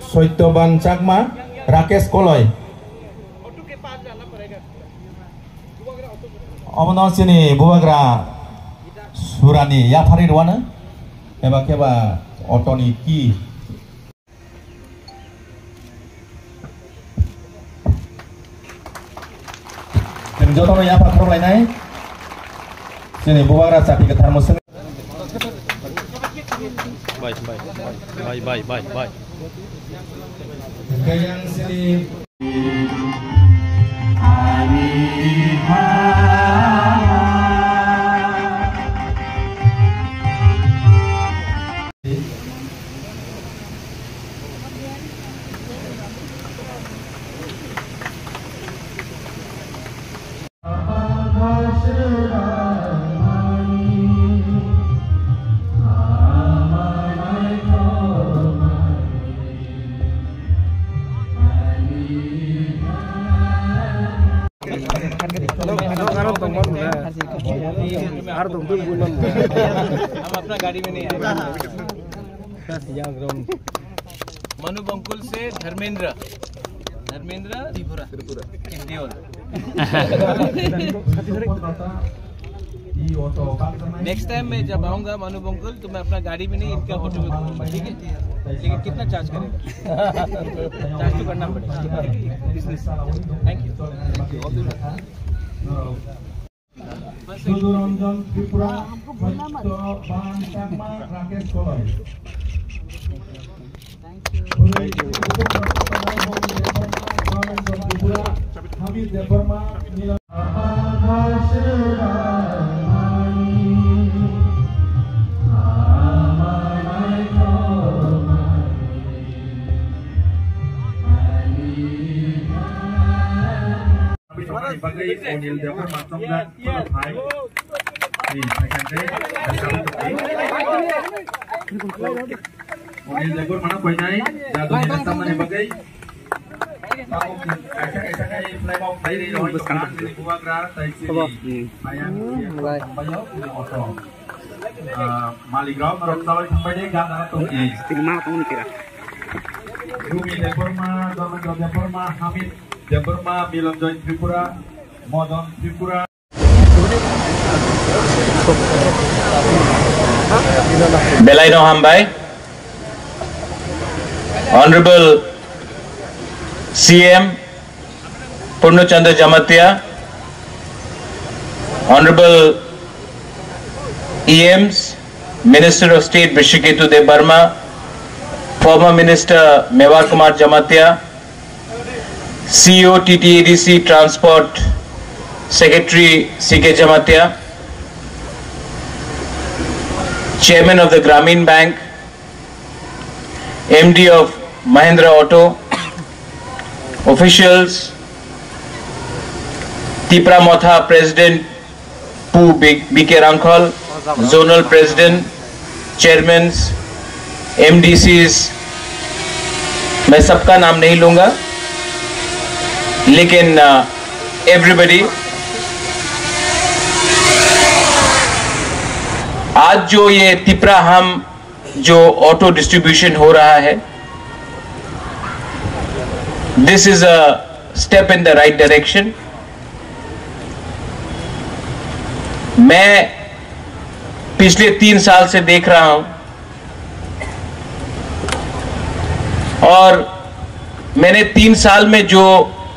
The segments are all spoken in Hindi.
Sotyoban Chakma, Rakesh Koloy. Omno sini Buagra Surani Yafari Wana. Keba Otoni Ki. Jodoh yang apa kalau lainnya? Sini Buagra sapi ke thermos. Bye. Yang sini. हम अपना गाड़ी में नहीं आए। मनु बंकुल से धर्मेंद्र त्रिपुरा नेक्स्ट टाइम मैं जब आऊंगा मनु बंकुल तो मैं अपना गाड़ी में नहीं इनका फोटो में घूमूंगा, ठीक है? लेकिन कितना चार्ज करेगा? चार्ज तो करना पड़ेगा। Thank you. Suduranjan Tripura, Sotyoban Chakma, Rakesh Koloy. Hamid Debarma, Milan. Onil Debar macam dah hai. Onil Debar mana kau ini? Jadu ni nasam mana bagai? Tahu ऐसा का ये फ्लाई बॉक्स सही रही है तो कान से बुआ करा तैसी ayam bayar auto Maligaw Maroksawa sampai dia gana tu Terima kamu ni kira Rumi Debarma Dorman Debarma Hamid Debarma Milan Join Tripura Modon Tripura Belaino Hambai, Honorable CM Purno Chandra Jamatia, Honorable EMs, Minister of State Vishiketu Debarma, former Minister Mewar Kumar Jamatia, CEO TTADC Transport Secretary CK Jamatia, Chairman of the Grameen Bank, MD of Mahindra Auto, officials, Tipra Motha President Pu BK Rangkhol, Zonal President, Chairmen, MDCs, मैं सबका नाम नहीं लूँगा, लेकिन everybody आज जो ये तिपरा हम जो ऑटो डिस्ट्रीब्यूशन हो रहा है, this is a step in the right direction. मैं पिछले 3 साल से देख रहा हूं और मैंने 3 साल में जो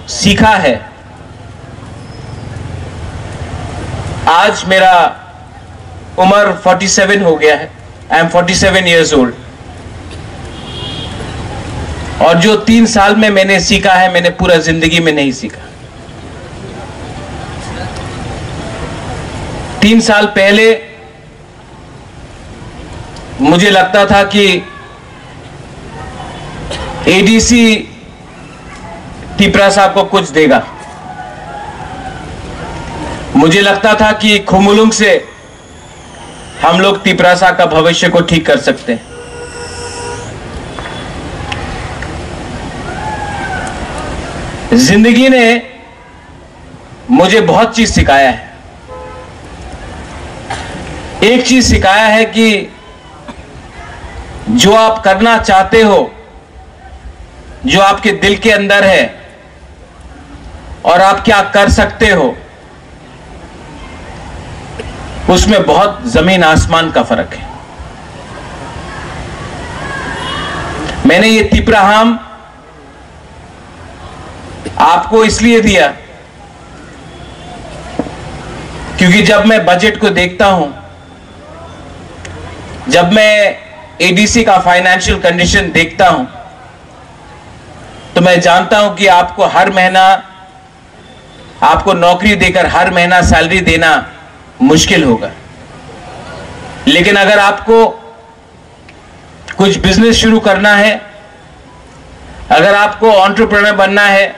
सीखा है, आज मेरा उम्र 47 हो गया है। I am 47 years old। और जो 3 साल में मैंने सीखा है, मैंने पूरा जिंदगी में नहीं सीखा। 3 साल पहले मुझे लगता था कि एडीसी तिपरा साहब को कुछ देगा। मुझे लगता था कि खुमुलुंग से हम लोग तिपरा साहब का भविष्य को ठीक कर सकते हैं। जिंदगी ने मुझे बहुत चीज सिखाया है। एक चीज सिखाया है कि जो आप करना चाहते हो, जो आपके दिल के अंदर है, और आप क्या कर सकते हो, उसमें बहुत जमीन आसमान का फर्क है। मैंने ये तिपराहाम आपको इसलिए दिया क्योंकि जब मैं बजट को देखता हूं, जब मैं एडीसी का फाइनेंशियल कंडीशन देखता हूं, तो मैं जानता हूं कि आपको हर महीना, आपको नौकरी देकर हर महीना सैलरी देना मुश्किल होगा। लेकिन अगर आपको कुछ बिजनेस शुरू करना है, अगर आपको एंटरप्रेन्योर बनना है,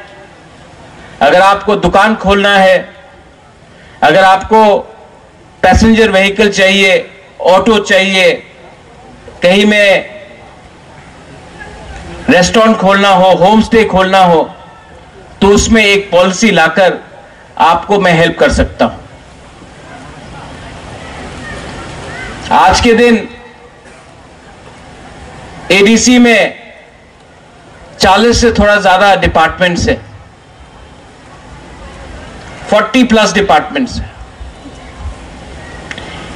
अगर आपको दुकान खोलना है, अगर आपको पैसेंजर व्हीकल चाहिए, ऑटो चाहिए, कहीं में रेस्टोरेंट खोलना हो, होम स्टे खोलना हो, तो उसमें एक पॉलिसी लाकर आपको मैं हेल्प कर सकता हूं। आज के दिन एडीसी में 40 से थोड़ा ज्यादा डिपार्टमेंट्स है, 40+ डिपार्टमेंट्स है,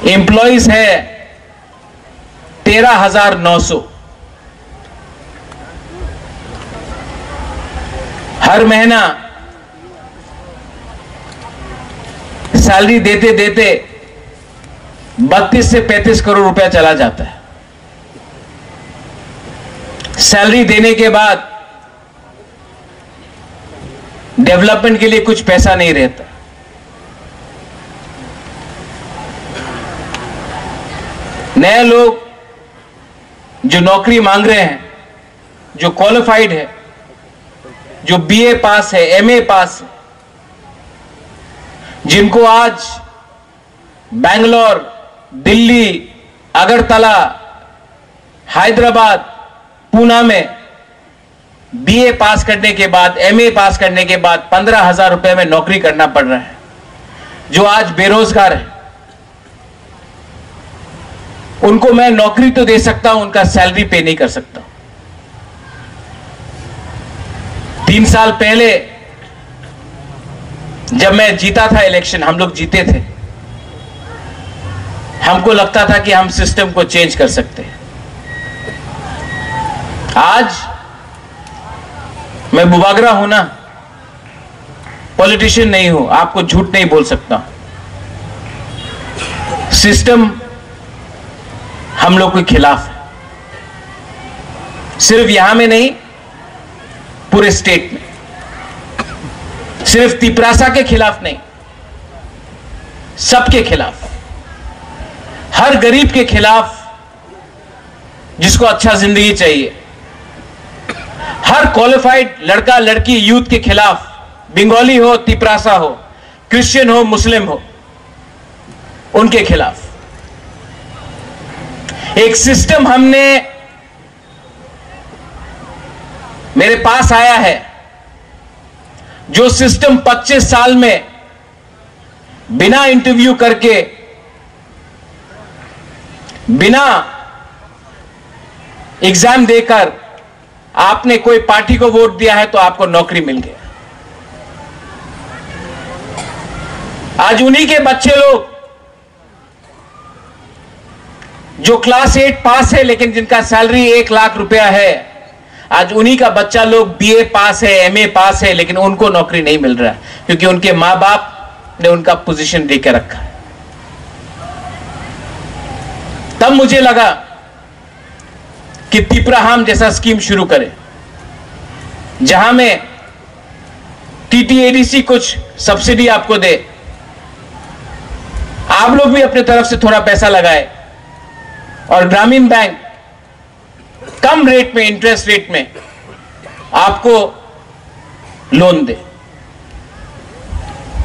एम्प्लॉइज है 13,900। हर महीना सैलरी देते देते 32 से 35 करोड़ रुपया चला जाता है। सैलरी देने के बाद डेवलपमेंट के लिए कुछ पैसा नहीं रहता। नए लोग जो नौकरी मांग रहे हैं, जो क्वालिफाइड है, जो बीए पास है, एमए पास है, जिनको आज बेंगलोर, दिल्ली, अगरतला, हैदराबाद, पूना में बीए पास करने के बाद, एमए पास करने के बाद 15,000 रुपए में नौकरी करना पड़ रहा है, जो आज बेरोजगार है, उनको मैं नौकरी तो दे सकता हूं, उनका सैलरी पे नहीं कर सकता। 3 साल पहले जब मैं जीता था इलेक्शन, हम लोग जीते थे, हमको लगता था कि हम सिस्टम को चेंज कर सकते हैं। आज मैं बुबागरा हूं ना, पॉलिटिशियन नहीं हूं, आपको झूठ नहीं बोल सकता। सिस्टम हम लोग के खिलाफ है, सिर्फ यहां में नहीं, पूरे स्टेट में। सिर्फ तिपरासा के खिलाफ नहीं, सबके खिलाफ, हर गरीब के खिलाफ जिसको अच्छा जिंदगी चाहिए, हर क्वालिफाइड लड़का लड़की यूथ के खिलाफ, बंगाली हो, तिपरासा हो, क्रिश्चियन हो, मुस्लिम हो, उनके खिलाफ एक सिस्टम हमने, मेरे पास आया है, जो सिस्टम 25 साल में बिना इंटरव्यू करके, बिना एग्जाम देकर आपने कोई पार्टी को वोट दिया है तो आपको नौकरी मिल गया। आज उन्हीं के बच्चे लोग जो क्लास 8 पास है लेकिन जिनका सैलरी 1 लाख रुपया है, आज उन्हीं का बच्चा लोग बीए पास है, एमए पास है, लेकिन उनको नौकरी नहीं मिल रहा है क्योंकि उनके मां बाप ने उनका पोजीशन देकर रखा है। तब मुझे लगा कि तिपराहाम जैसा स्कीम शुरू करें, जहां में टीटीएडीसी कुछ सब्सिडी आपको दे, आप लोग भी अपने तरफ से थोड़ा पैसा लगाए, और ग्रामीण बैंक कम रेट में, इंटरेस्ट रेट में आपको लोन दे।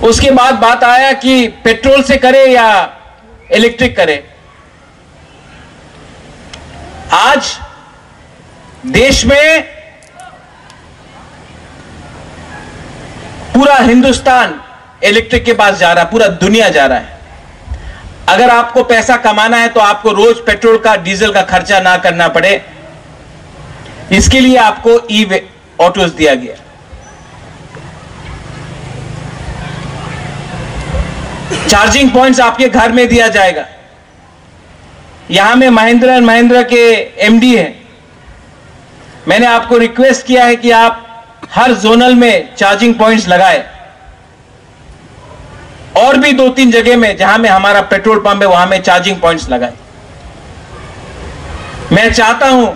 उसके बाद बात आया कि पेट्रोल से करे या इलेक्ट्रिक करे। आज देश में पूरा हिंदुस्तान इलेक्ट्रिक के पास जा रहा है, पूरा दुनिया जा रहा है। अगर आपको पैसा कमाना है तो आपको रोज पेट्रोल का डीजल का खर्चा ना करना पड़े, इसके लिए आपको ई ऑटोज दिया गया। चार्जिंग पॉइंट्स आपके घर में दिया जाएगा। यहां में महिंद्रा एंड महिंद्रा के एमडी हैं, मैंने आपको रिक्वेस्ट किया है कि आप हर जोनल में चार्जिंग पॉइंट्स लगाए, और भी 2-3 जगह में जहां में हमारा पेट्रोल पंप है वहां में चार्जिंग पॉइंट्स लगाए। मैं चाहता हूं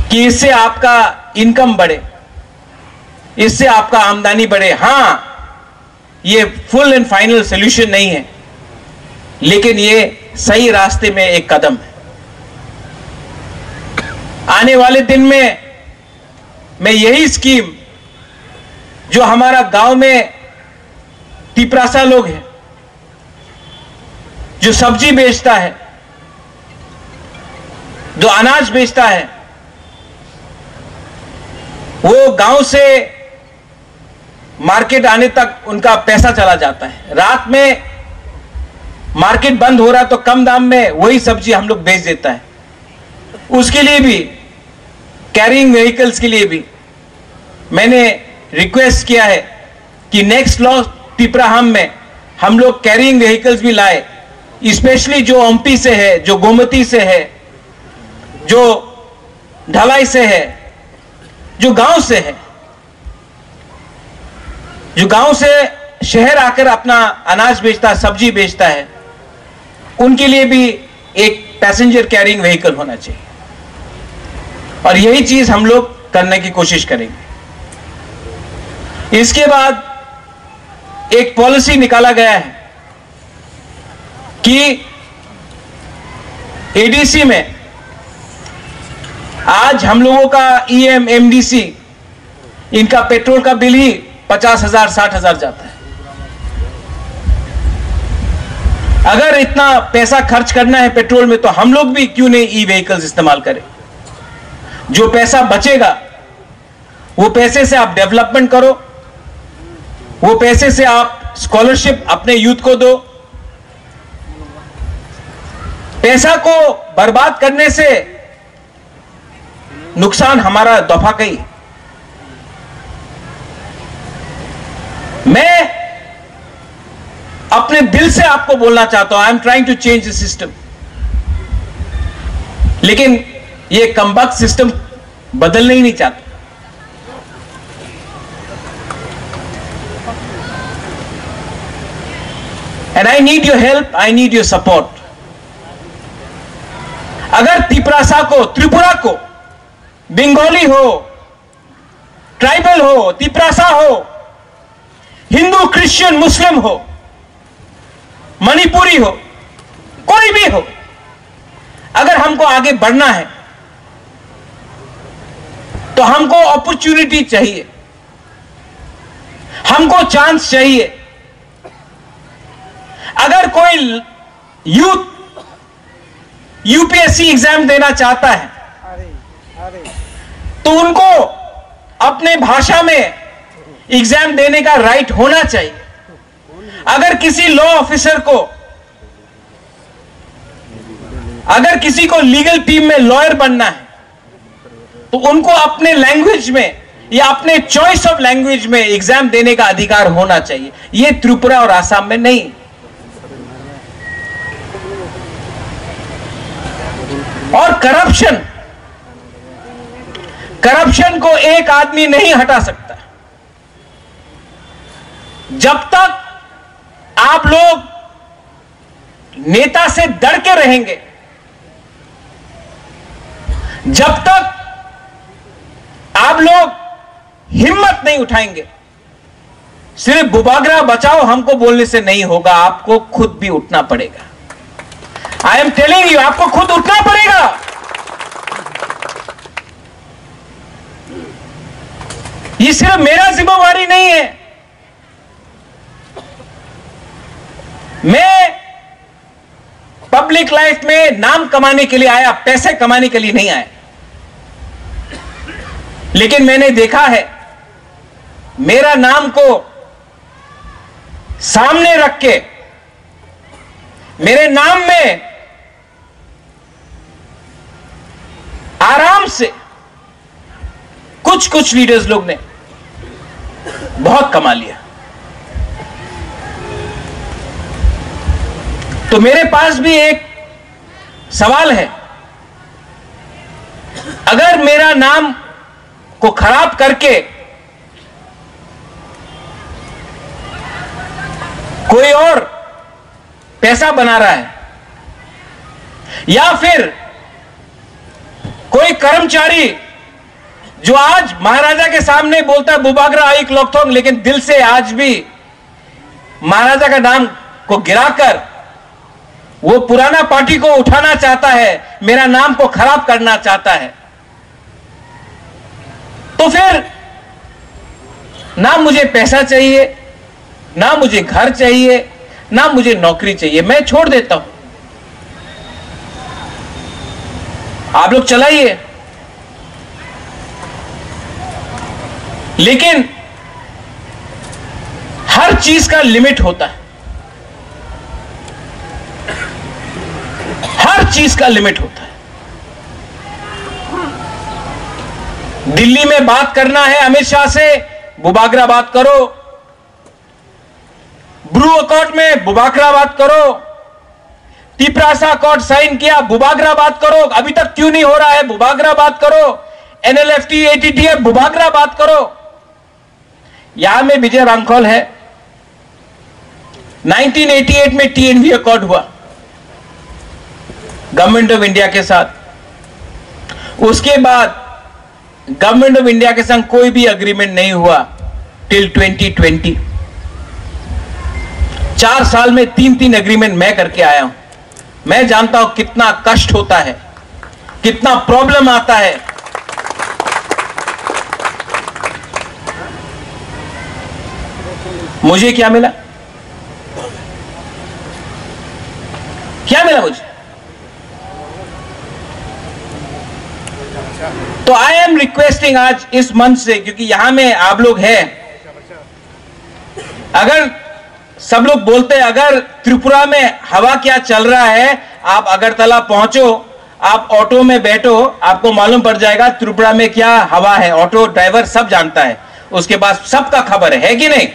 कि इससे आपका इनकम बढ़े, इससे आपका आमदनी बढ़े। हां, ये फुल एंड फाइनल सॉल्यूशन नहीं है, लेकिन ये सही रास्ते में एक कदम है। आने वाले दिन में मैं यही स्कीम, जो हमारा गांव में तिपरासा लोग हैं, जो सब्जी बेचता है, जो अनाज बेचता है, वो गांव से मार्केट आने तक उनका पैसा चला जाता है। रात में मार्केट बंद हो रहा तो कम दाम में वही सब्जी हम लोग बेच देता है। उसके लिए भी, कैरिंग व्हीकल्स के लिए भी मैंने रिक्वेस्ट किया है कि नेक्स्ट लॉ तिपराहम में हम लोग कैरिंग व्हीकल्स भी लाए, स्पेशली जो एमपी से है, जो गोमती से है, जो ढलाई से है, जो गांव से है, जो गांव से शहर आकर अपना अनाज बेचता है, सब्जी बेचता है, उनके लिए भी एक पैसेंजर कैरिंग व्हीकल होना चाहिए। और यही चीज हम लोग करने की कोशिश करेंगे। इसके बाद एक पॉलिसी निकाला गया है कि एडीसी में आज हम लोगों का ईएम एमडीसी, इनका पेट्रोल का बिल ही 50,000 60,000 जाता है। अगर इतना पैसा खर्च करना है पेट्रोल में, तो हम लोग भी क्यों नहीं ई व्हीकल्स इस्तेमाल करें। जो पैसा बचेगा वो पैसे से आप डेवलपमेंट करो, वो पैसे से आप स्कॉलरशिप अपने यूथ को दो। पैसा को बर्बाद करने से नुकसान हमारा दफा कई। मैं अपने दिल से आपको बोलना चाहता हूं, I am trying to change the system, लेकिन ये कमबख्त सिस्टम बदलना ही नहीं चाहता। And I need your help, I need your support. अगर तिपरासा को, त्रिपुरा को, बंगाली हो, ट्राइबल हो, तिपरासा हो, हिंदू, क्रिश्चियन, मुस्लिम हो, मणिपुरी हो, कोई भी हो, अगर हमको आगे बढ़ना है तो हमको अपॉर्चुनिटी चाहिए, हमको चांस चाहिए। अगर कोई यूथ यूपीएससी एग्जाम देना चाहता है तो उनको अपने भाषा में एग्जाम देने का राइट होना चाहिए। अगर किसी लॉ ऑफिसर को, अगर किसी को लीगल टीम में लॉयर बनना है तो उनको अपने लैंग्वेज में या अपने चॉइस ऑफ लैंग्वेज में एग्जाम देने का अधिकार होना चाहिए। यह त्रिपुरा और आसाम में नहीं। और करप्शन को एक आदमी नहीं हटा सकता। जब तक आप लोग नेता से डर के रहेंगे, जब तक आप लोग हिम्मत नहीं उठाएंगे, सिर्फ बुबागरा बचाओ हमको बोलने से नहीं होगा, आपको खुद भी उठना पड़ेगा। आई एम टेलिंग यू, आपको खुद उठना पड़ेगा। ये सिर्फ मेरा जिम्मेवारी नहीं है। मैं पब्लिक लाइफ में नाम कमाने के लिए आया, पैसे कमाने के लिए नहीं आया। लेकिन मैंने देखा है, मेरा नाम को सामने रख के मेरे नाम में आराम से कुछ लीडर्स लोग ने बहुत कमा लिया। तो मेरे पास भी एक सवाल है, अगर मेरा नाम को खराब करके कोई और पैसा बना रहा है, या फिर कोई कर्मचारी जो आज महाराजा के सामने बोलता है बुबागरा आइक लोकथोंग, लेकिन दिल से आज भी महाराजा का नाम को गिराकर वो पुराना पार्टी को उठाना चाहता है, मेरा नाम को खराब करना चाहता है, तो फिर ना मुझे पैसा चाहिए, ना मुझे घर चाहिए, ना मुझे नौकरी चाहिए, मैं छोड़ देता हूं। आप लोग चलाइए, लेकिन हर चीज का लिमिट होता है, हर चीज का लिमिट होता है। दिल्ली में बात करना है अमित शाह से, बुबागरा बात करो। ब्रू अकॉर्ड में बुबागरा बात करो। तिपरासा अकॉर्ड साइन किया, बुबागरा बात करो। अभी तक क्यों नहीं हो रहा है, बुबागरा बात करो। NLFT ATTF, बुबागरा बात करो। यहां में विजय रामखोल है। 1988 में TNV अकॉर्ड हुआ गवर्नमेंट ऑफ इंडिया के साथ। उसके बाद गवर्नमेंट ऑफ इंडिया के संग कोई भी अग्रीमेंट नहीं हुआ टिल 2020। 4 साल में 3 अग्रीमेंट मैं करके आया हूं। मैं जानता हूं कितना कष्ट होता है, कितना प्रॉब्लम आता है। मुझे क्या मिला, क्या मिला मुझे? तो आई एम रिक्वेस्टिंग आज इस मंच से, क्योंकि यहां में आप लोग हैं, अगर सब लोग बोलते हैं अगर त्रिपुरा में हवा क्या चल रहा है, आप अगरतला पहुंचो, आप ऑटो में बैठो, आपको मालूम पड़ जाएगा त्रिपुरा में क्या हवा है। ऑटो ड्राइवर सब जानता है, उसके पास सबका खबर है कि नहीं?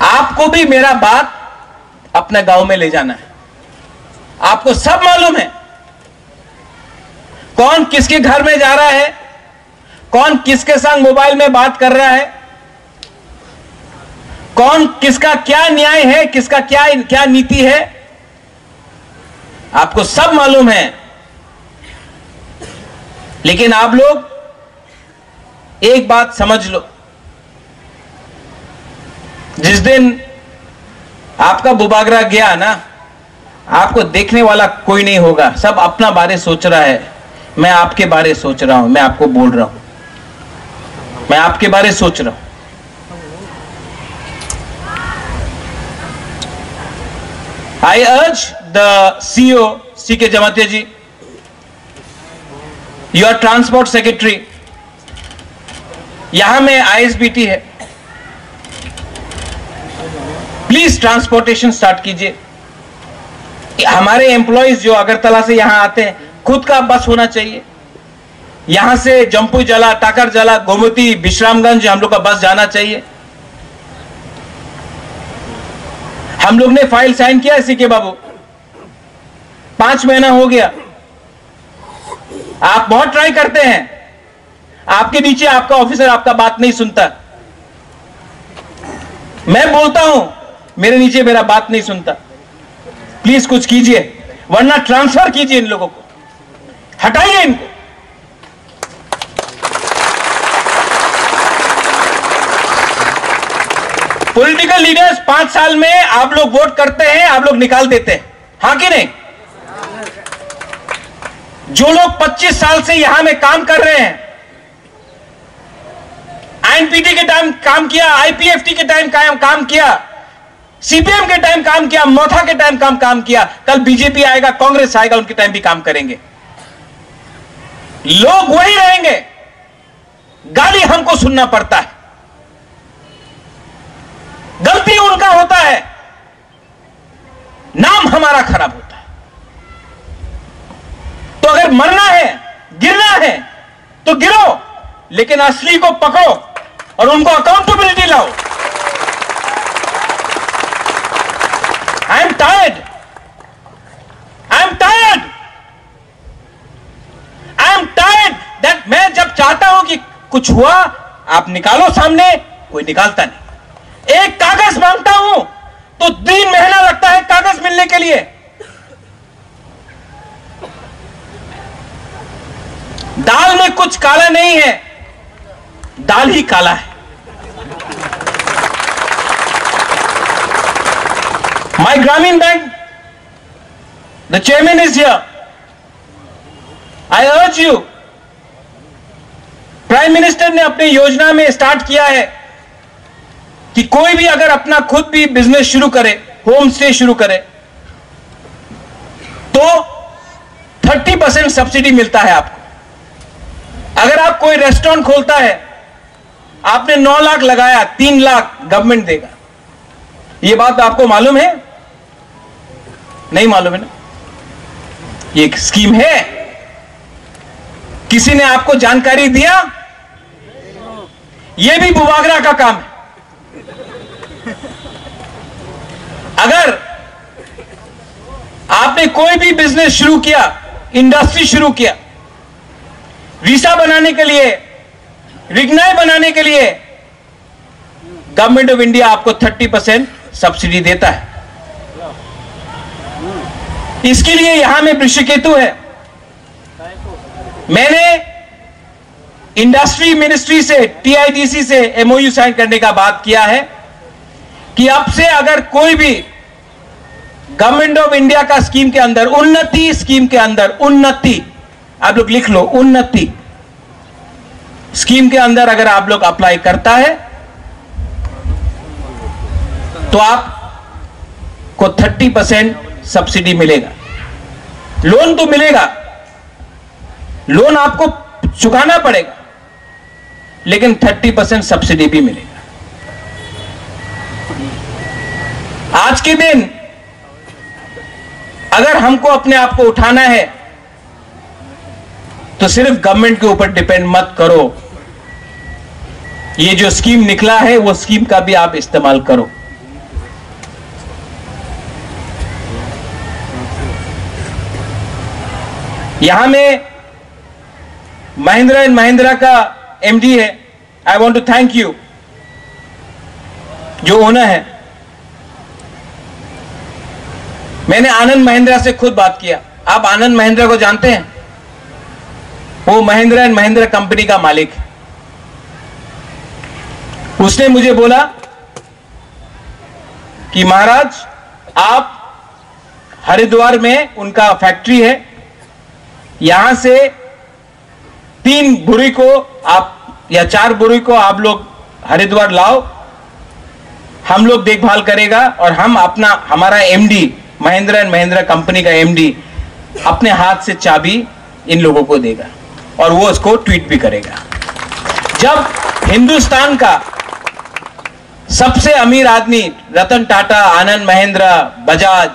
आपको भी मेरा बात अपने गांव में ले जाना है। आपको सब मालूम है कौन किसके घर में जा रहा है, कौन किसके संग मोबाइल में बात कर रहा है, कौन किसका क्या न्याय है, किसका क्या नीति है, आपको सब मालूम है। लेकिन आप लोग एक बात समझ लो, जिस दिन आपका बुबागरा गया ना, आपको देखने वाला कोई नहीं होगा। सब अपना बारे सोच रहा है। मैं आपके बारे सोच रहा हूं, मैं आपको बोल रहा हूं, मैं आपके बारे सोच रहा हूं। I urge the CEO C.K. Jamatia ji, your transport secretary, यहां में ISBT है, प्लीज ट्रांसपोर्टेशन स्टार्ट कीजिए। हमारे एम्प्लॉइज जो अगरतला से यहां आते हैं, खुद का बस होना चाहिए। यहां से जम्पू जला, टाकर जला, गोमती, विश्रामगंज हम लोग का बस जाना चाहिए। हम लोग ने फाइल साइन किया सीके बाबू, 5 महीना हो गया। आप बहुत ट्राई करते हैं, आपके नीचे आपका ऑफिसर आपका बात नहीं सुनता। मैं बोलता हूं, मेरे नीचे मेरा बात नहीं सुनता। प्लीज कुछ कीजिए, वरना ट्रांसफर कीजिए इन लोगों को, हटाइए इनको। पॉलिटिकल लीडर्स 5 साल में आप लोग वोट करते हैं, आप लोग निकाल देते हैं, हां कि नहीं? जो लोग 25 साल से यहां में काम कर रहे हैं, INPT के टाइम काम किया, IPFT के टाइम काम किया, CPM के टाइम काम किया, मोथा के टाइम काम किया, कल बीजेपी आएगा, कांग्रेस आएगा, उनके टाइम भी काम करेंगे। लोग वही रहेंगे, गाली हमको सुनना पड़ता है। गलती उनका होता है, नाम हमारा खराब होता है। तो अगर मरना है, गिरना है तो गिरो, लेकिन असली को पकड़ो और उनको अकाउंटेबिलिटी लाओ। I am tired, I am tired, I am tired that मैं जब चाहता हूं कि कुछ हुआ, आप निकालो सामने, कोई निकालता नहीं। एक कागज मांगता हूं तो 3 महीना लगता है कागज मिलने के लिए। दाल में कुछ काला नहीं है, दाल ही काला है। My Grameen Bank, the chairman is here. I urge you, prime minister ने अपनी योजना में स्टार्ट किया है कि कोई भी अगर अपना खुद भी बिजनेस शुरू करे, होम स्टे शुरू करे, तो 30% सब्सिडी मिलता है आपको। अगर आप कोई रेस्टोरेंट खोलता है, आपने 9 लाख लगाया, 3 लाख गवर्नमेंट देगा। यह बात आपको मालूम है? नहीं मालूम है ना? ये एक स्कीम है। किसी ने आपको जानकारी दिया? यह भी बुवागरा का काम है। अगर आपने कोई भी बिजनेस शुरू किया, इंडस्ट्री शुरू किया, वीसा बनाने के लिए, रिग्नाई बनाने के लिए गवर्नमेंट ऑफ इंडिया आपको 30% सब्सिडी देता है। इसके लिए यहां में वृषकेतु है। मैंने इंडस्ट्री मिनिस्ट्री से, टीआईडीसी से एमओयू साइन करने का बात किया है कि अब से अगर कोई भी गवर्नमेंट ऑफ इंडिया का स्कीम के अंदर, उन्नति स्कीम के अंदर, उन्नति, आप लोग लिख लो, उन्नति स्कीम के अंदर अगर आप लोग अप्लाई करता है तो आपको 30% सब्सिडी मिलेगा। लोन तो मिलेगा, लोन आपको चुकाना पड़ेगा, लेकिन 30% सब्सिडी भी मिलेगा। आज के दिन अगर हमको अपने आप को उठाना है तो सिर्फ गवर्नमेंट के ऊपर डिपेंड मत करो। ये जो स्कीम निकला है वो स्कीम का भी आप इस्तेमाल करो। यहां में महिंद्रा एंड महिंद्रा का एमडी है, I want to thank you, जो ओनर है। मैंने आनंद महिंद्रा से खुद बात किया। आप आनंद महिंद्रा को जानते हैं? वो महिंद्रा एंड महिंद्रा कंपनी का मालिक है। उसने मुझे बोला कि महाराज, आप हरिद्वार में उनका फैक्ट्री है, यहां से 3 बुरी को आप या 4 बुरी को आप लोग हरिद्वार लाओ, हम लोग देखभाल करेगा और हम अपना, हमारा MD, Mahindra and Mahindra company का एमडी अपने हाथ से चाबी इन लोगों को देगा और वो उसको ट्वीट भी करेगा। जब हिंदुस्तान का सबसे अमीर आदमी रतन टाटा, आनंद महिंद्रा, बजाज,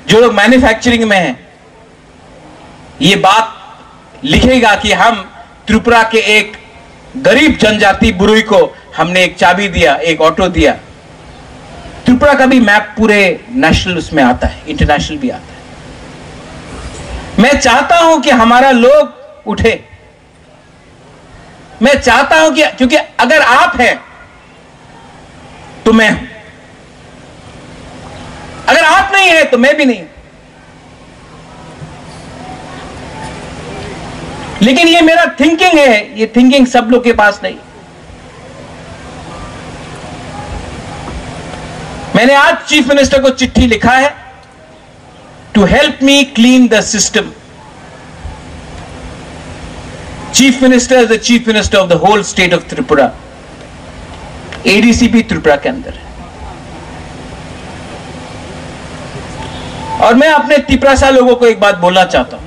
जो लोग मैन्युफैक्चरिंग में हैं, ये बात लिखेगा कि हम त्रिपुरा के एक गरीब जनजाति बुरुई को हमने एक चाबी दिया, एक ऑटो दिया, त्रिपुरा का भी मैप पूरे नेशनल उसमें आता है, इंटरनेशनल भी आता है। मैं चाहता हूं कि हमारा लोग उठे। मैं चाहता हूं कि, क्योंकि अगर आप हैं तो मैं हूं, अगर आप नहीं है तो मैं भी नहीं। लेकिन ये मेरा थिंकिंग है, ये थिंकिंग सब लोग के पास नहीं। मैंने आज चीफ मिनिस्टर को चिट्ठी लिखा है to help me clean the system. Chief minister is the chief minister of the whole state of Tripura. ADC भी त्रिपुरा के अंदर है। और मैं अपने तिपरासा लोगों को एक बात बोलना चाहता हूं।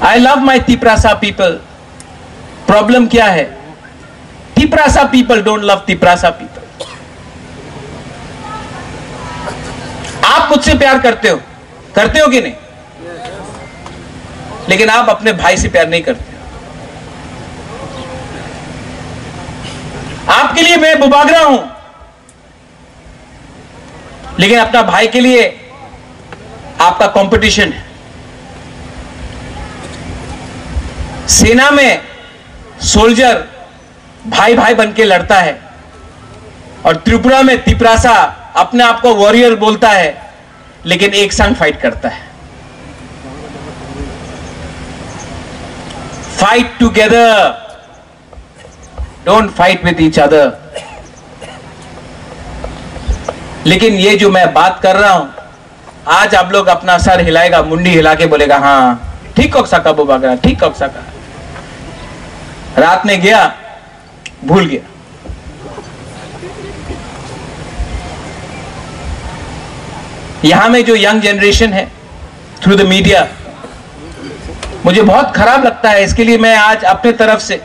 I love my Tiprasa people. Problem क्या है? Tiprasa people don't love Tiprasa people. आप मुझसे प्यार करते हो कि नहीं? लेकिन आप अपने भाई से प्यार नहीं करते। आपके लिए मैं बुबागरा हूं, लेकिन अपना भाई के लिए आपका कंपटीशन है। सेना में सोल्जर भाई भाई बन के लड़ता है, और त्रिपुरा में तिपरासा अपने आप को वॉरियर बोलता है, लेकिन एक संग फाइट करता है। Fight together, don't fight with each other. लेकिन ये जो मैं बात कर रहा हूं, आज आप लोग अपना सर हिलाएगा, मुंडी हिला के बोलेगा हाँ ठीक कॉक सका बुबागरा, ठीक कॉक सका। रात में गया, भूल गया। यहां में जो यंग जनरेशन है थ्रू द मीडिया, मुझे बहुत खराब लगता है। इसके लिए मैं आज अपने तरफ से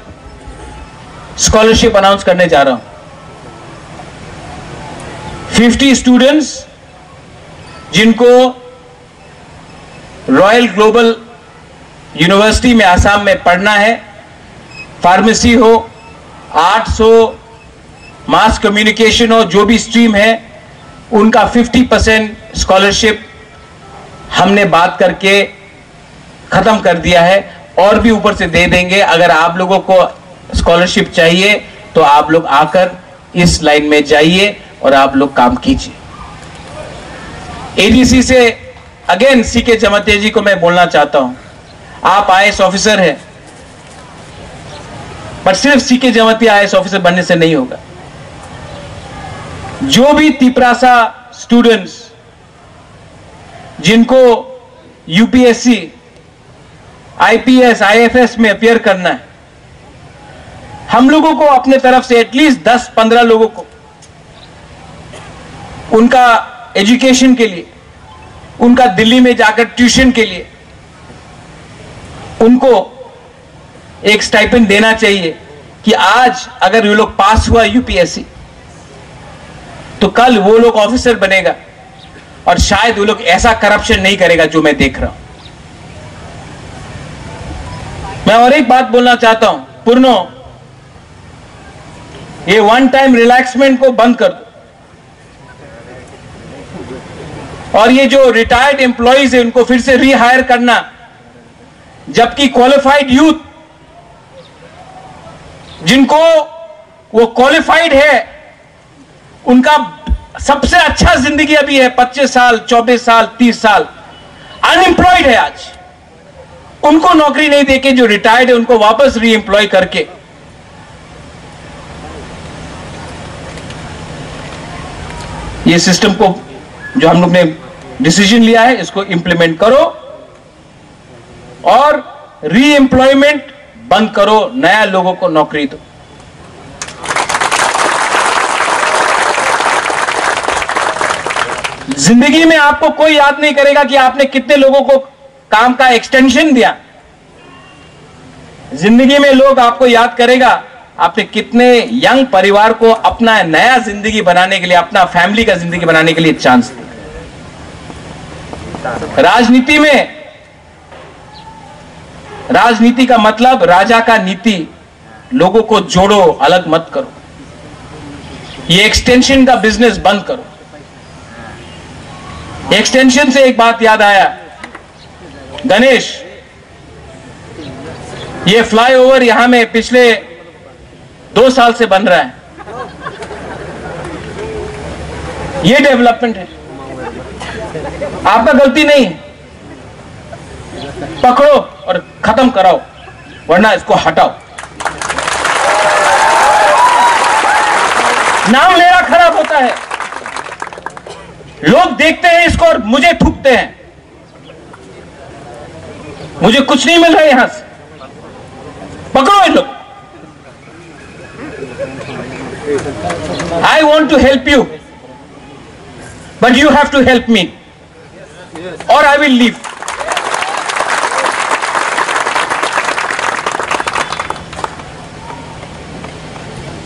स्कॉलरशिप अनाउंस करने जा रहा हूं। 50 स्टूडेंट्स जिनको रॉयल ग्लोबल यूनिवर्सिटी में आसाम में पढ़ना है, फार्मेसी हो, आर्ट्स हो, मास कम्युनिकेशन हो, जो भी स्ट्रीम है, उनका 50% स्कॉलरशिप हमने बात करके खत्म कर दिया है, और भी ऊपर से दे देंगे। अगर आप लोगों को स्कॉलरशिप चाहिए तो आप लोग आकर इस लाइन में जाइए और आप लोग काम कीजिए। एडीसी से अगेन सीके जमातिया जी को मैं बोलना चाहता हूं, आप आईएएस ऑफिसर हैं, पर सिर्फ सीके जमातिया आईएएस ऑफिसर बनने से नहीं होगा। जो भी तिपरासा स्टूडेंट्स जिनको यूपीएससी, आईपीएस, आईएफएस में अपियर करना है, हम लोगों को अपने तरफ से एटलीस्ट 10-15 लोगों को उनका एजुकेशन के लिए, उनका दिल्ली में जाकर ट्यूशन के लिए उनको एक स्टाइपेंड देना चाहिए कि आज अगर ये लोग पास हुआ यूपीएससी, तो कल वो लोग ऑफिसर बनेगा, और शायद वो लोग ऐसा करप्शन नहीं करेगा जो मैं देख रहा हूं। मैं और एक बात बोलना चाहता हूं, पूर्णो, ये वन टाइम रिलैक्समेंट को बंद कर दो, और ये जो रिटायर्ड एम्प्लॉइज है उनको फिर से रीहायर करना, जबकि क्वालिफाइड यूथ जिनको वो क्वालिफाइड है, उनका सबसे अच्छा जिंदगी अभी है 25 साल, 24 साल, 30 साल, अनएम्प्लॉयड है आज। उनको नौकरी नहीं देके जो रिटायर्ड है उनको वापस री एम्प्लॉय करके ये सिस्टम को जो हम लोग ने डिसीजन लिया है इसको इंप्लीमेंट करो, और री एम्प्लॉयमेंट बंद करो, नया लोगों को नौकरी दो। जिंदगी में आपको कोई याद नहीं करेगा कि आपने कितने लोगों को काम का एक्सटेंशन दिया। जिंदगी में लोग आपको याद करेगा आपने कितने यंग परिवार को अपना नया जिंदगी बनाने के लिए, अपना फैमिली का जिंदगी बनाने के लिए चांस दिया। राजनीति में, राजनीति का मतलब राजा का नीति, लोगों को जोड़ो, अलग मत करो। ये एक्सटेंशन का बिजनेस बंद करो। एक्सटेंशन से एक बात याद आया, गणेश, ये फ्लाईओवर यहां में पिछले 2 साल से बन रहा है, ये डेवलपमेंट है, आपका गलती नहीं है। पकड़ो और खत्म कराओ, वरना इसको हटाओ। नाम मेरा खराब होता है, लोग देखते हैं इसको और मुझे थूकते हैं। मुझे कुछ नहीं मिल रहा है यहां से, पकड़ो इन लोग। I want to help you, but you have to help me, or I will leave.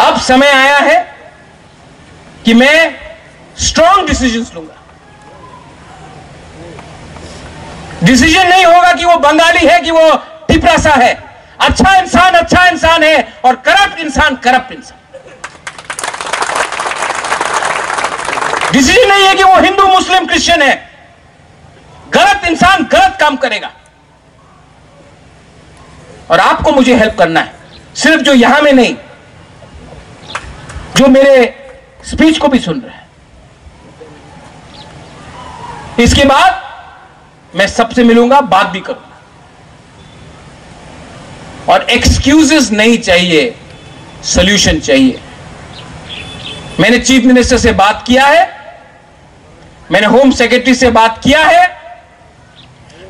अब समय आया है कि मैं स्ट्रॉन्ग डिसीजंस लूंगा। डिसीजन नहीं होगा कि वो बंगाली है कि वो टिपरासा है। अच्छा इंसान है और करप्ट इंसान। डिसीजन नहीं है कि वो हिंदू मुस्लिम क्रिश्चियन है। गलत इंसान गलत काम करेगा। और आपको मुझे हेल्प करना है, सिर्फ जो यहां में नहीं, जो मेरे स्पीच को भी सुन रहे हैं। इसके बाद मैं सबसे मिलूंगा, बात भी करूंगा। और एक्सक्यूजेस नहीं चाहिए, सॉल्यूशन चाहिए। मैंने चीफ मिनिस्टर से बात किया है, मैंने होम सेक्रेटरी से बात किया है,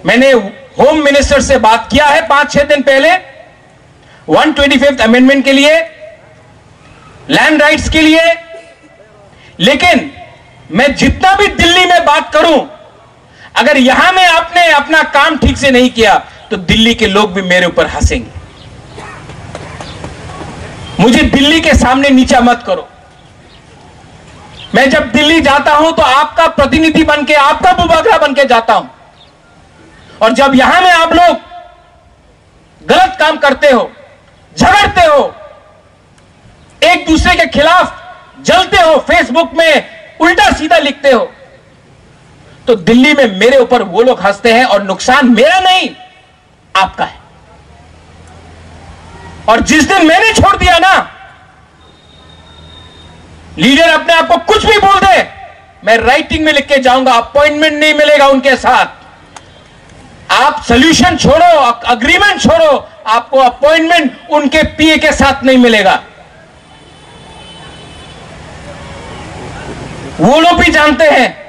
मैंने होम मिनिस्टर से बात किया है 5-6 दिन पहले 125th अमेंडमेंट के लिए, लैंड राइट्स के लिए। लेकिन मैं जितना भी दिल्ली में बात करूं, अगर यहां में आपने अपना काम ठीक से नहीं किया तो दिल्ली के लोग भी मेरे ऊपर हंसेंगे। मुझे दिल्ली के सामने नीचा मत करो। मैं जब दिल्ली जाता हूं तो आपका प्रतिनिधि बनके, आपका बुबागरा बनके जाता हूं। और जब यहां में आप लोग गलत काम करते हो, झगड़ते हो, एक दूसरे के खिलाफ जलते हो, फेसबुक में उल्टा सीधा लिखते हो, तो दिल्ली में मेरे ऊपर वो लोग हंसते हैं और नुकसान मेरा नहीं, आपका है। और जिस दिन मैंने छोड़ दिया ना, लीडर अपने आप को कुछ भी बोल दे, मैं राइटिंग में लिख के जाऊंगा, अपॉइंटमेंट नहीं मिलेगा उनके साथ। आप सॉल्यूशन छोड़ो, अग्रीमेंट छोड़ो, आपको अपॉइंटमेंट उनके पीए के साथ नहीं मिलेगा। वो लोग भी जानते हैं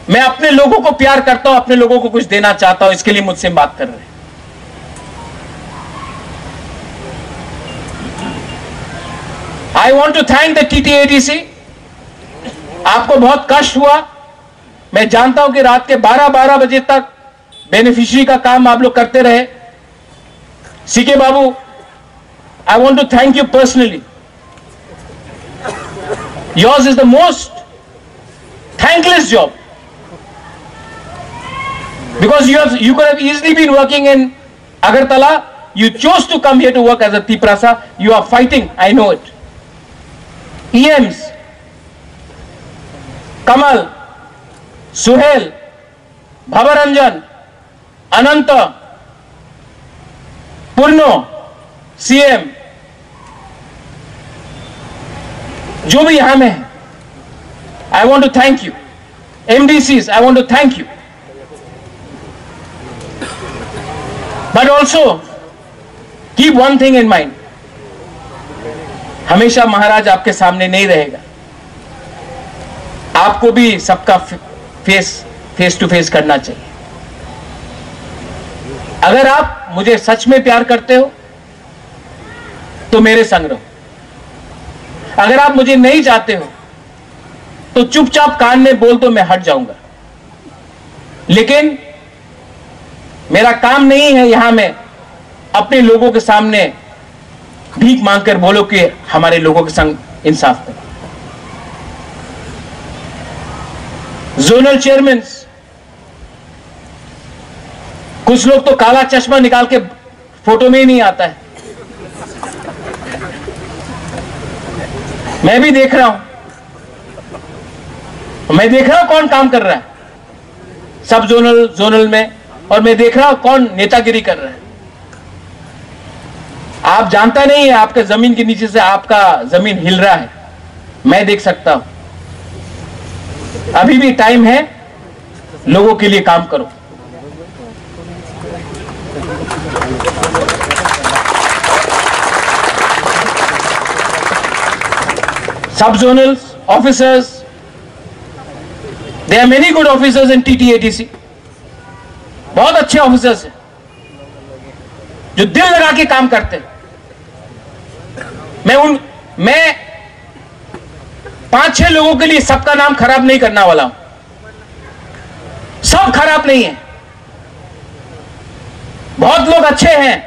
मैं अपने लोगों को प्यार करता हूं, अपने लोगों को कुछ देना चाहता हूं, इसके लिए मुझसे बात कर रहे हैं। I want to thank the TTADC। आपको बहुत कष्ट हुआ, मैं जानता हूं कि रात के 12 बजे तक बेनिफिशियरी का काम आप लोग करते रहे। C K Babu, I want to thank you personally. Yours is the most thankless job, because you could have easily been working in Agartala. You chose to come here to work as a Tiprasa. You are fighting, I know it. EMs, Kamal, Suhail, Bhavaranjan, Ananta, Purno, CM, जो भी यहां में है, I want to thank you. MDCs, I want to thank you. But also, keep one thing in mind. हमेशा महाराज आपके सामने नहीं रहेगा। आपको भी सबका फेस टू फेस करना चाहिए। अगर आप मुझे सच में प्यार करते हो तो मेरे संग रहो। अगर आप मुझे नहीं चाहते हो तो चुपचाप कान में बोल दो, मैं हट जाऊंगा। लेकिन मेरा काम नहीं है यहां में अपने लोगों के सामने भीख मांगकर बोलो कि हमारे लोगों के संग इंसाफ करो। जोनल चेयरमैन, कुछ लोग तो काला चश्मा निकाल के फोटो में ही नहीं आता है। मैं भी देख रहा हूं, मैं देख रहा हूं कौन काम कर रहा है सब जोनल में, और मैं देख रहा हूं कौन नेतागिरी कर रहा है। आप जानता नहीं है, आपके जमीन के नीचे से आपका जमीन हिल रहा है, मैं देख सकता हूं। अभी भी टाइम है, लोगों के लिए काम करो। सब zonal officers, there are many good officers in TTADC, बहुत अच्छे ऑफिसर्स हैं जो दिल लगा के काम करते हैं। मैं 5-6 लोगों के लिए सबका नाम खराब नहीं करने वाला हूं। सब खराब नहीं है, बहुत लोग अच्छे हैं।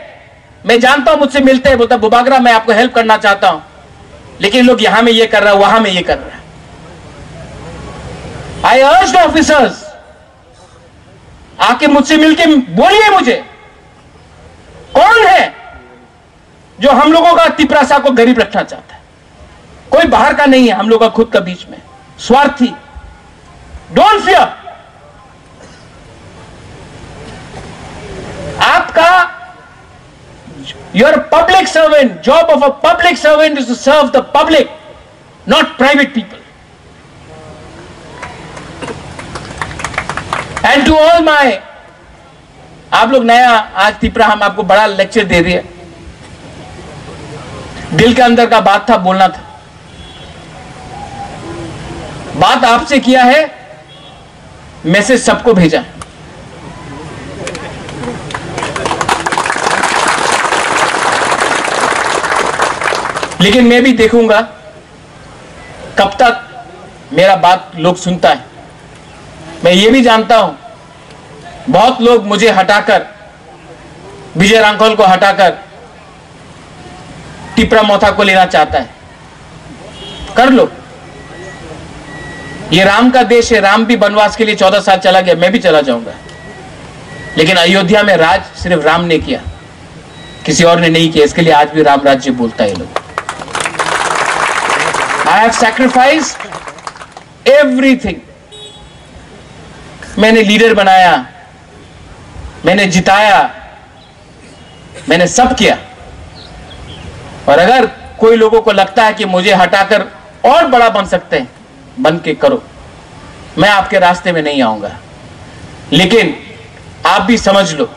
मैं जानता हूं, मुझसे मिलते हैं, बोलता बुबागरा मैं आपको हेल्प करना चाहता हूं, लेकिन लोग यहां में ये कर रहा है, वहां में ये कर रहा है। I urge the officers आके मुझसे मिलके बोलिए मुझे कौन है जो हम लोगों का तिपरासा को गरीब रखना चाहता है। कोई बाहर का नहीं है, हम लोग का खुद का बीच में स्वार्थी। Don't fear. आपका your public servant, job of a public servant is to serve the public, not private people. And to all my, आप लोग नया आज तिपरा हम आपको बड़ा लेक्चर दे दिया। दिल के अंदर का बात था, बोलना था, बात आपसे किया है, मैसेज सबको भेजा है। लेकिन मैं भी देखूंगा कब तक मेरा बात लोग सुनता है। मैं ये भी जानता हूं बहुत लोग मुझे हटाकर, विजय रांखल को हटाकर टिपरा मोथा को लेना चाहता है। कर लो, ये राम का देश है। राम भी वनवास के लिए 14 साल चला गया, मैं भी चला जाऊंगा। लेकिन अयोध्या में राज सिर्फ राम ने किया, किसी और ने नहीं किया। इसके लिए आज भी राम राज्य बोलता है लोग। I have sacrificed everything. मैंने लीडर बनाया, मैंने जिताया, मैंने सब किया। और अगर कोई लोगों को लगता है कि मुझे हटाकर और बड़ा बन सकते हैं, बन के करो, मैं आपके रास्ते में नहीं आऊंगा। लेकिन आप भी समझ लो,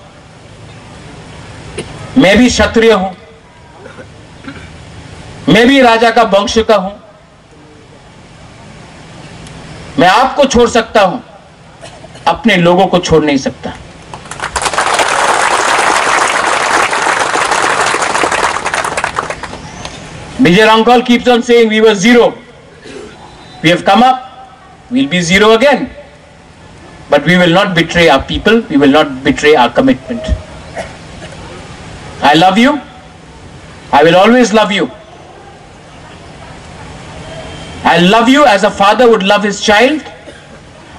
मैं भी क्षत्रिय हूं, मैं भी राजा का वंश का हूं। मैं आपको छोड़ सकता हूं, अपने लोगों को छोड़ नहीं सकता। Vijay Rankal keeps on saying we were zero. We have come up, we'll be zero again. But we will not betray our people, we will not betray our commitment. I love you. I will always love you. I love you as a father would love his child.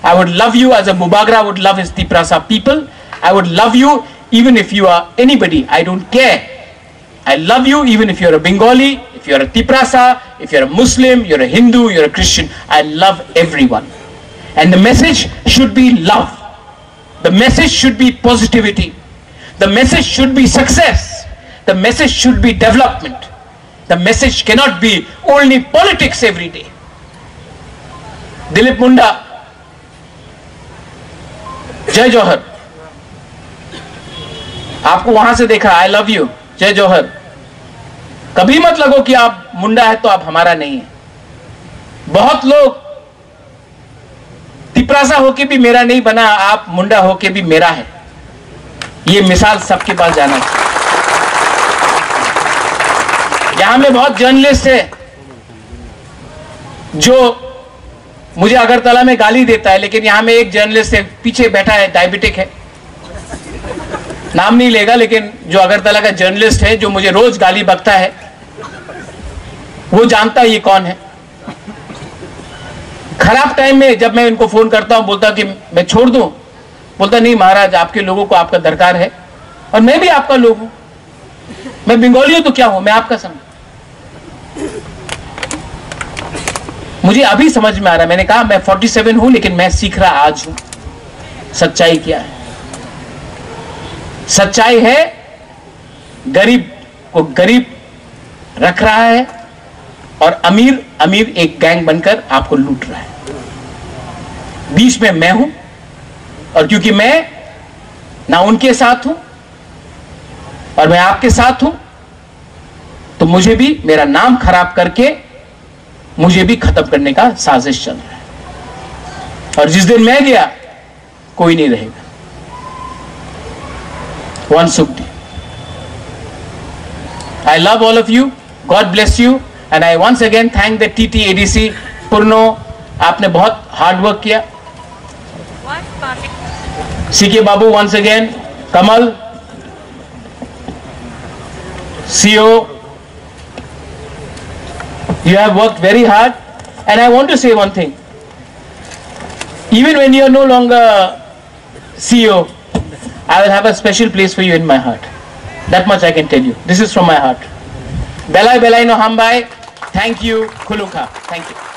I would love you as a Mubagra would love his Tiprasa people. I would love you even if you are anybody. I don't care. I love you even if you're a Bengali, if you're a Tiprasa, if you're a Muslim, you're a Hindu, you're a Christian. I love everyone. And the message should be love. The message should be positivity. The message should be success. The message should be development. The message cannot be only politics every day. Dilip Munda, जय जौहर। आपको वहां से देखा, आई लव यू, जय जौहर। कभी मत लगो कि आप मुंडा है तो आप हमारा नहीं है। बहुत लोग तिपरासा होके भी मेरा नहीं बना, आप मुंडा होके भी मेरा है। ये मिसाल सबके पास जाना चाहिए। यहां में बहुत जर्नलिस्ट है जो मुझे अगरतला में गाली देता है, लेकिन यहां में एक जर्नलिस्ट है, पीछे बैठा है, डायबिटिक है, नाम नहीं लेगा, लेकिन जो अगरतला का जर्नलिस्ट है जो मुझे रोज गाली बकता है, वो जानता है ये कौन है। खराब टाइम में जब मैं इनको फोन करता हूं, बोलता कि मैं छोड़ दूं, बोलता नहीं महाराज, आपके लोगों को आपका दरकार है और मैं भी आपका लोग हूं। मैं बंगाली हूं तो क्या हूं, मैं आपका समझ। मुझे अभी समझ में आ रहा है। मैंने कहा मैं 47 हूं, लेकिन मैं सीख रहा आज हूं सच्चाई क्या है। सच्चाई है गरीब को गरीब रख रहा है और अमीर अमीर एक गैंग बनकर आपको लूट रहा है। बीच में मैं हूं, और क्योंकि मैं ना उनके साथ हूं और मैं आपके साथ हूं, तो मुझे भी मेरा नाम खराब करके मुझे भी खत्म करने का साजिश चल रहा है। और जिस दिन मैं गया कोई नहीं रहेगा। One सुखदी। I love all of you. God bless you. And I once again thank the TTADC. पुरनो, आपने बहुत हार्ड वर्क किया। CK Babu once again, Kamal, CEO, you have worked very hard. And I want to say one thing. Even when you are no longer CEO, I will have a special place for you in my heart. That much I can tell you. This is from my heart. Belai belai no hambai. Thank you, Khulungkha. Thank you.